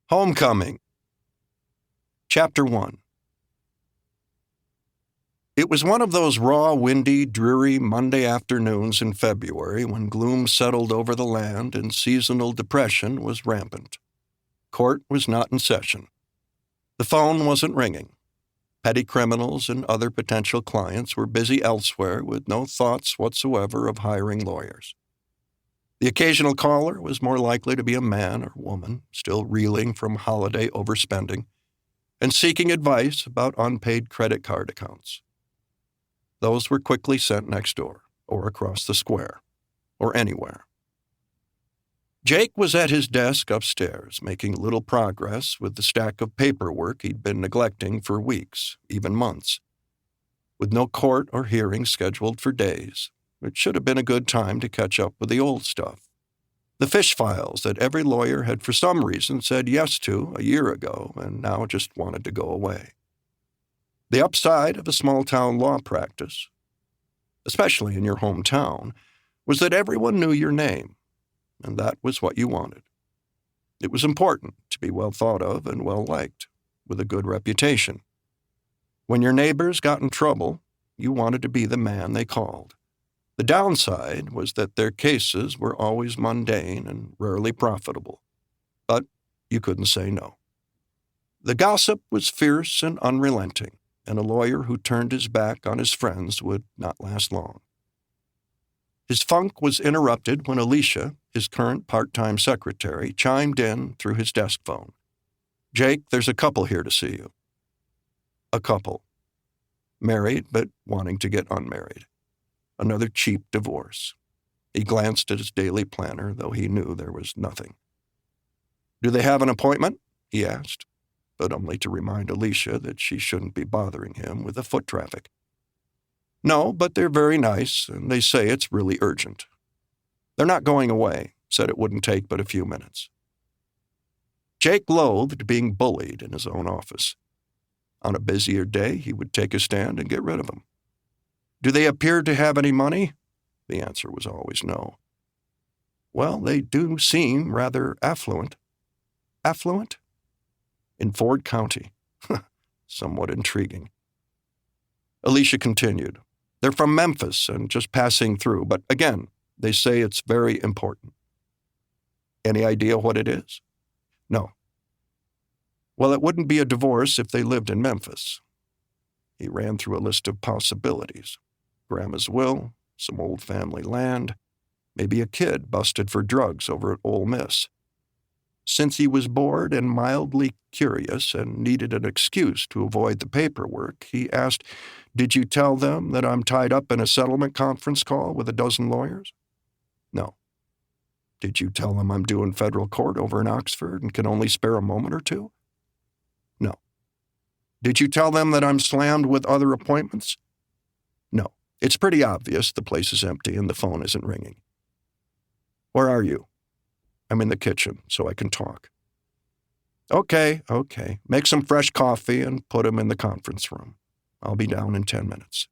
Homecoming. Chapter 1. It was one of those raw, windy, dreary Monday afternoons in February when gloom settled over the land and seasonal depression was rampant. Court was not in session. The phone wasn't ringing. Petty criminals and other potential clients were busy elsewhere with no thoughts whatsoever of hiring lawyers. The occasional caller was more likely to be a man or woman, still reeling from holiday overspending, and seeking advice about unpaid credit card accounts. Those were quickly sent next door, or across the square, or anywhere. Jake was at his desk upstairs, making little progress with the stack of paperwork he'd been neglecting for weeks, even months. With no court or hearing scheduled for days, it should have been a good time to catch up with the old stuff. The fish files that every lawyer had for some reason said yes to a year ago and now just wanted to go away. The upside of a small-town law practice, especially in your hometown, was that everyone knew your name, and that was what you wanted. It was important to be well thought of and well-liked, with a good reputation. When your neighbors got in trouble, you wanted to be the man they called. The downside was that their cases were always mundane and rarely profitable, but you couldn't say no. The gossip was fierce and unrelenting, and a lawyer who turned his back on his friends would not last long. His funk was interrupted when Alicia, his current part-time secretary, chimed in through his desk phone. "Jake, there's a couple here to see you." A couple. Married, but wanting to get unmarried. Another cheap divorce. He glanced at his daily planner, though he knew there was nothing. "Do they have an appointment?" he asked, but only to remind Alicia that she shouldn't be bothering him with the foot traffic. "No, but they're very nice, and they say it's really urgent. They're not going away, said it wouldn't take but a few minutes." Jake loathed being bullied in his own office. On a busier day, he would take a stand and get rid of them. "Do they appear to have any money?" The answer was always no. "Well, they do seem rather affluent." "Affluent?" "In Ford County." Somewhat intriguing. Alicia continued. "They're from Memphis and just passing through, but again, they say it's very important." "Any idea what it is?" "No." "Well, it wouldn't be a divorce if they lived in Memphis." He ran through a list of possibilities. Grandma's will, some old family land, maybe a kid busted for drugs over at Ole Miss. Since he was bored and mildly curious and needed an excuse to avoid the paperwork, he asked, "Did you tell them that I'm tied up in a settlement conference call with a dozen lawyers?" "No." "Did you tell them I'm due in federal court over in Oxford and can only spare a moment or two?" "No." "Did you tell them that I'm slammed with other appointments?" "No. It's pretty obvious the place is empty and the phone isn't ringing." "Where are you?" "I'm in the kitchen, so I can talk." Okay. Make some fresh coffee and put him in the conference room. I'll be down in 10 minutes.